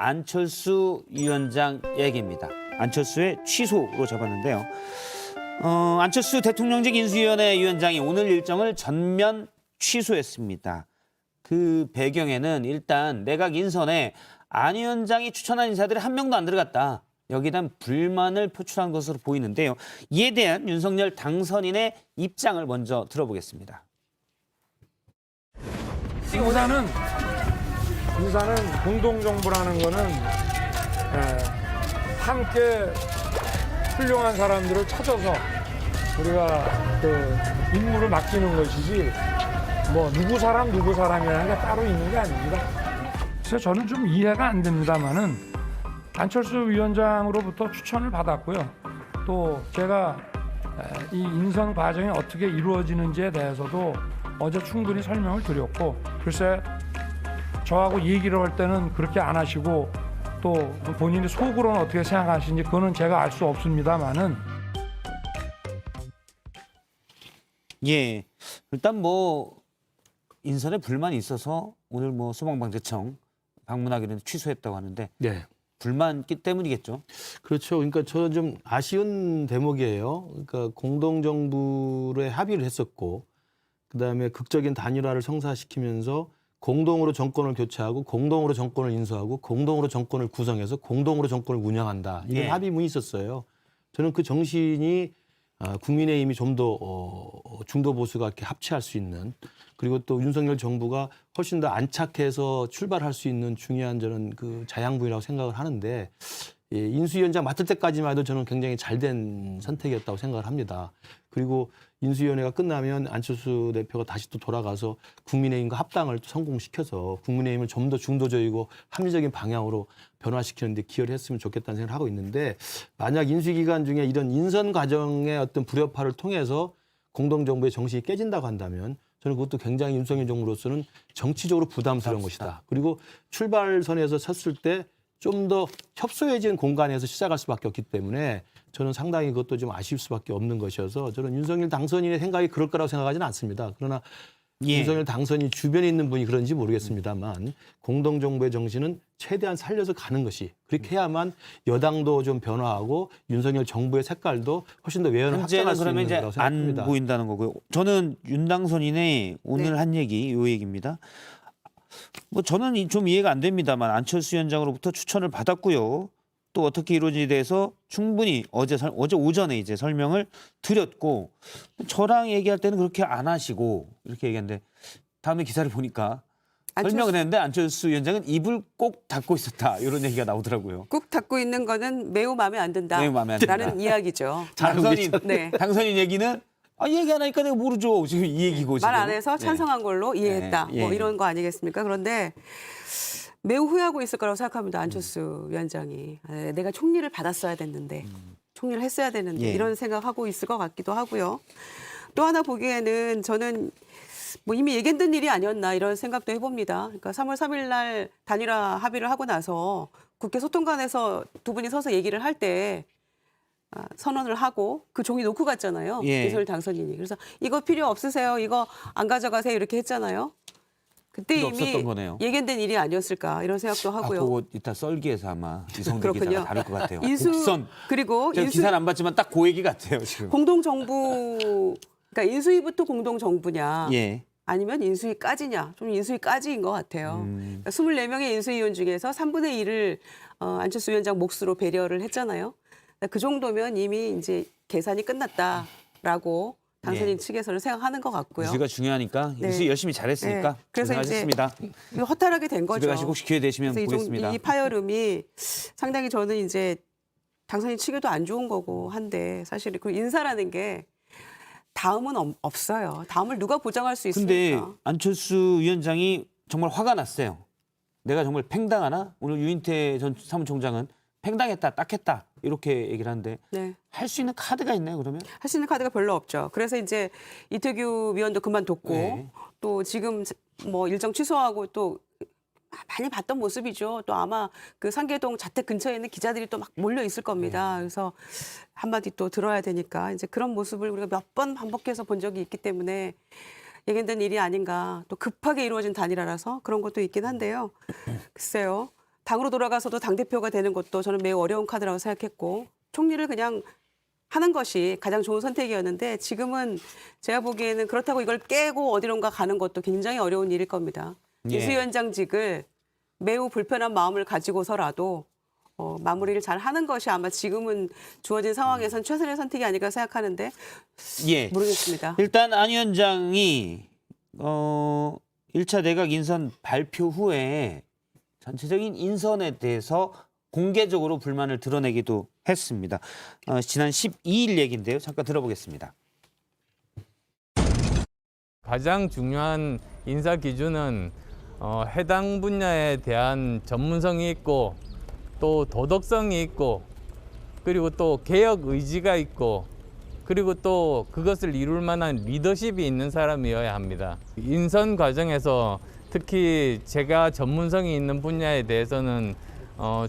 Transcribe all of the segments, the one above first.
안철수 위원장 얘기입니다. 안철수의 취소로 잡았는데요. 안철수 대통령직 인수위원회 위원장이 오늘 일정을 전면 취소했습니다. 그 배경에는 일단 내각 인선에 안 위원장이 추천한 인사들이 한 명도 안 들어갔다. 여기에 대한 불만을 표출한 것으로 보이는데요. 이에 대한 윤석열 당선인의 입장을 먼저 들어보겠습니다. 인사는 공동정부라는 거는 함께 훌륭한 사람들을 찾아서 우리가 그 임무를 맡기는 것이지 뭐 누구 사람이라는 게 따로 있는 게 아닙니다. 그래서 저는 좀 이해가 안 됩니다만은 안철수 위원장으로부터 추천을 받았고요. 또 제가 이 인선 과정이 어떻게 이루어지는지에 대해서도 어제 충분히 설명을 드렸고, 글쎄 저하고 얘기를 할 때는 그렇게 안 하시고 또 본인이 속으로는 어떻게 생각하시는지 그거는 제가 알 수 없습니다만은. 예, 일단 뭐 인선에 불만이 있어서 오늘 뭐 소방방재청 방문하기로 취소했다고 하는데 네. 불만 있기 때문이겠죠. 그렇죠. 그러니까 저는 좀 아쉬운 대목이에요. 그러니까 공동정부에 합의를 했었고, 그다음에 극적인 단일화를 성사시키면서 공동으로 정권을 교체하고 공동으로 정권을 인수하고 공동으로 정권을 구성해서 공동으로 정권을 운영한다. 이런 예. 합의문이 있었어요. 저는 그 정신이 국민의힘이 좀 더 중도 보수가 이렇게 합치할 수 있는, 그리고 또 윤석열 정부가 훨씬 더 안착해서 출발할 수 있는 중요한 저는 그 자양분이라고 생각을 하는데, 예, 인수위원장 맡을 때까지만 해도 저는 굉장히 잘된 선택이었다고 생각을 합니다. 그리고 인수위원회가 끝나면 안철수 대표가 다시 또 돌아가서 국민의힘과 합당을 또 성공시켜서 국민의힘을 좀 더 중도적이고 합리적인 방향으로 변화시키는 데 기여를 했으면 좋겠다는 생각을 하고 있는데, 만약 인수위 기간 중에 이런 인선 과정의 어떤 불협화를 통해서 공동정부의 정신이 깨진다고 한다면 저는 그것도 굉장히 윤석열 정부로서는 정치적으로 부담스러운 것이다. 그리고 출발선에서 섰을 때 좀 더 협소해진 공간에서 시작할 수밖에 없기 때문에 저는 상당히 그것도 좀 아쉬울 수밖에 없는 것이어서 저는 윤석열 당선인의 생각이 그럴 거라고 생각하지는 않습니다. 그러나 예. 윤석열 당선인 주변에 있는 분이 그런지 모르겠습니다만 공동정부의 정신은 최대한 살려서 가는 것이, 그렇게 해야만 여당도 좀 변화하고 윤석열 정부의 색깔도 훨씬 더 외연을 현재는 확장할 수 그러면 있는 이제 거라고 안 생각합니다. 보인다는 거고요. 저는 윤 당선인의 오늘 한 얘기, 요 얘기입니다. 뭐 저는 좀 이해가 안 됩니다만 안철수 위원장으로부터 추천을 받았고요. 또 어떻게 이루어지에 대해서 충분히 어제 오전에 이제 설명을 드렸고, 저랑 얘기할 때는 그렇게 안 하시고 이렇게 얘기했는데 다음에 기사를 보니까 설명을 했는데 안철수 위원장은 입을 꼭 닫고 있었다, 이런 얘기가 나오더라고요. 꾹 닫고 있는 거는 매우 마음에 안 든다. 매우 마음에 안 든다. 라는 이야기죠. 당선인, 네. 당선인 얘기는 얘기 안 하니까 내가 모르죠. 지금 이 얘기고 말 지금. 안 해서 찬성한 걸로 이해했다. 예. 뭐 이런 거 아니겠습니까? 그런데 매우 후회하고 있을 거라고 생각합니다. 안철수 위원장이. 내가 총리를 받았어야 됐는데, 총리를 했어야 되는데 예. 이런 생각하고 있을 것 같기도 하고요. 또 하나 보기에는 저는 뭐 이미 예견된 일이 아니었나 이런 생각도 해봅니다. 그러니까 3월 3일 날 단일화 합의를 하고 나서 국회 소통관에서 두 분이 서서 얘기를 할 때 선언을 하고 그 종이 놓고 갔잖아요. 예. 윤석열 당선인이. 그래서 이거 필요 없으세요. 이거 안 가져가세요. 이렇게 했잖아요. 그때 필요 이미 없었던 거네요. 예견된 일이 아니었을까 이런 생각도 하고요. 그거 이따 썰기에서 아마 이성대 그렇군요. 기자가 다룰 것 같아요. 인수 곡선. 그리고 제가 기사는 안 봤지만 딱 그 얘기 같아요 지금. 공동정부 그러니까 인수위부터 공동정부냐 예. 아니면 인수위까지냐. 좀 인수위까지인 것 같아요. 그러니까 24명의 인수위원 중에서 3분의 1을 안철수 위원장 몫으로 배려를 했잖아요. 그 정도면 이미 이제 계산이 끝났다라고 당선인 측에서는 생각하는 것 같고요. 인수가 중요하니까 네. 인수 열심히 잘했으니까 네. 그래서 고생하셨습니다. 이제 허탈하게 된 거죠. 집에 가시고 혹시 기회 되시면 그래서 보겠습니다. 이 파열음이 상당히 저는 이제 당선인 측에도 안 좋은 거고 한데, 사실 그 인사라는 게 다음은 없어요. 다음을 누가 보장할 수 근데 있습니까? 안철수 위원장이 정말 화가 났어요. 내가 정말 팽당하나? 오늘 유인태 전 사무총장은 팽당했다, 딱했다 이렇게 얘기를 하는데 네. 할 수 있는 카드가 있나요 그러면? 할 수 있는 카드가 별로 없죠. 그래서 이제 이태규 위원도 그만뒀고 네. 또 지금 뭐 일정 취소하고 또 많이 봤던 모습이죠. 또 아마 그 상계동 자택 근처에 있는 기자들이 또 막 몰려 있을 겁니다. 그래서 한마디 또 들어야 되니까 이제 그런 모습을 우리가 몇 번 반복해서 본 적이 있기 때문에 예견된 일이 아닌가. 또 급하게 이루어진 단일화라서 그런 것도 있긴 한데요. 글쎄요. 당으로 돌아가서도 당대표가 되는 것도 저는 매우 어려운 카드라고 생각했고 총리를 그냥 하는 것이 가장 좋은 선택이었는데 지금은 제가 보기에는 그렇다고 이걸 깨고 어디론가 가는 것도 굉장히 어려운 일일 겁니다. 예. 인수위원장직을 매우 불편한 마음을 가지고서라도 마무리를 잘 하는 것이 아마 지금은 주어진 상황에선 최선의 선택이 아닐까 생각하는데 예. 모르겠습니다. 일단 안 위원장이 1차 내각 인선 발표 후에 전체적인 인선에 대해서 공개적으로 불만을 드러내기도 했습니다. 지난 12일 얘기인데요. 잠깐 들어보겠습니다. 가장 중요한 인사 기준은 해당 분야에 대한 전문성이 있고 또 도덕성이 있고 그리고 또 개혁 의지가 있고 그리고 또 그것을 이룰 만한 리더십이 있는 사람이어야 합니다. 인선 과정에서 특히 제가 전문성이 있는 분야에 대해서는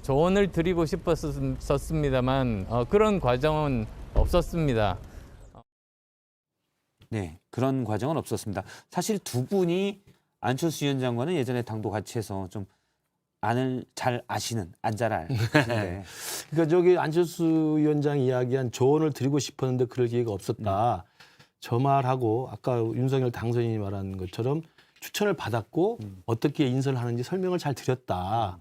조언을 드리고 싶었습니다만 그런 과정은 없었습니다. 네, 그런 과정은 없었습니다. 사실 두 분이 안철수 위원장과는 예전에 당도 같이 해서 좀 안을 잘 아시는, 안 잘 아시는데. 그러니까 저기 안철수 위원장 이야기한 조언을 드리고 싶었는데 그럴 기회가 없었다. 저 말하고 아까 윤석열 당선인이 말한 것처럼 추천을 받았고 어떻게 인선을 하는지 설명을 잘 드렸다.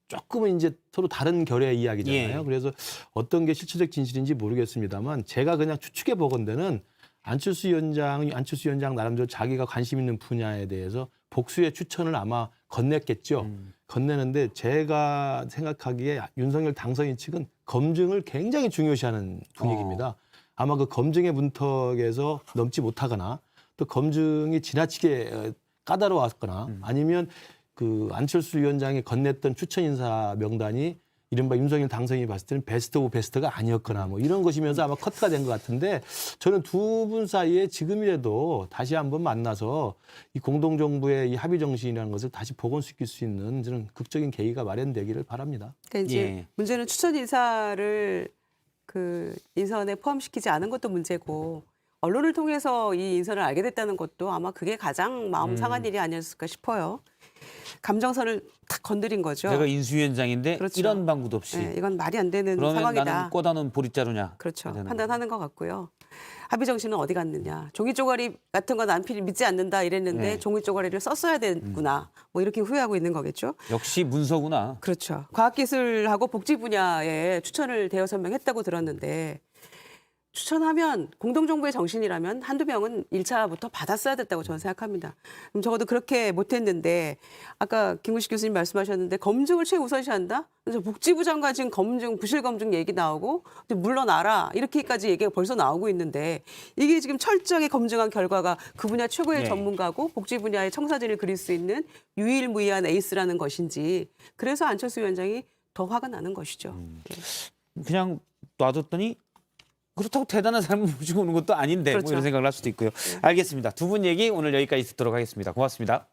조금은 이제 서로 다른 결의 이야기잖아요. 예. 그래서 어떤 게 실체적 진실인지 모르겠습니다만 제가 그냥 추측해 보건대는 안철수 위원장 나름대로 자기가 관심 있는 분야에 대해서 복수의 추천을 아마 건넸겠죠. 건네는데 제가 생각하기에 윤석열 당선인 측은 검증을 굉장히 중요시하는 분위기입니다. 아마 그 검증의 문턱에서 넘지 못하거나 또 검증이 지나치게 까다로웠거나 아니면 그 안철수 위원장이 건넸던 추천 인사 명단이 이른바 윤석열 당선인이 봤을 때는 베스트 오브 베스트가 아니었거나 뭐 이런 것이면서 아마 커트가 된 것 같은데 저는 두 분 사이에 지금이라도 다시 한번 만나서 이 공동정부의 이 합의 정신이라는 것을 다시 복원시킬 수 있는 저는 극적인 계기가 마련되기를 바랍니다. 그러니까 이제 예. 문제는 추천 인사를 그 인선에 포함시키지 않은 것도 문제고 언론을 통해서 이 인선을 알게 됐다는 것도 아마 그게 가장 마음 상한 일이 아니었을까 싶어요. 감정선을 탁 건드린 거죠. 내가 인수위원장인데 그렇죠. 이런 방구도 없이. 네, 이건 말이 안 되는 그러면 상황이다. 나는 꽂아놓은 보릿자루냐. 그렇죠. 되는 판단하는 것 같고요. 합의 정신은 어디 갔느냐. 종이 쪼가리 같은 건 안 믿지 않는다 이랬는데 네. 종이 쪼가리를 썼어야 되구나. 뭐 이렇게 후회하고 있는 거겠죠. 역시 문서구나. 그렇죠. 과학기술하고 복지 분야에 추천을 대여 선명했다고 들었는데 추천하면 공동정부의 정신이라면 한두 명은 1차부터 받았어야 됐다고 저는 생각합니다. 그럼 적어도 그렇게 못했는데 아까 김구식 교수님 말씀하셨는데 검증을 최우선시한다? 그래서 복지부 장관 지금 검증, 부실 검증 얘기 나오고 물러나라 이렇게까지 얘기가 벌써 나오고 있는데 이게 지금 철저하게 검증한 결과가 그 분야 최고의 네. 전문가고 복지 분야의 청사진을 그릴 수 있는 유일무이한 에이스라는 것인지 그래서 안철수 위원장이 더 화가 나는 것이죠. 네. 그냥 놔뒀더니 그렇다고 대단한 사람을 모시고 오는 것도 아닌데 그렇죠. 뭐 이런 생각을 할 수도 있고요. 알겠습니다. 두 분 얘기 오늘 여기까지 듣도록 하겠습니다. 고맙습니다.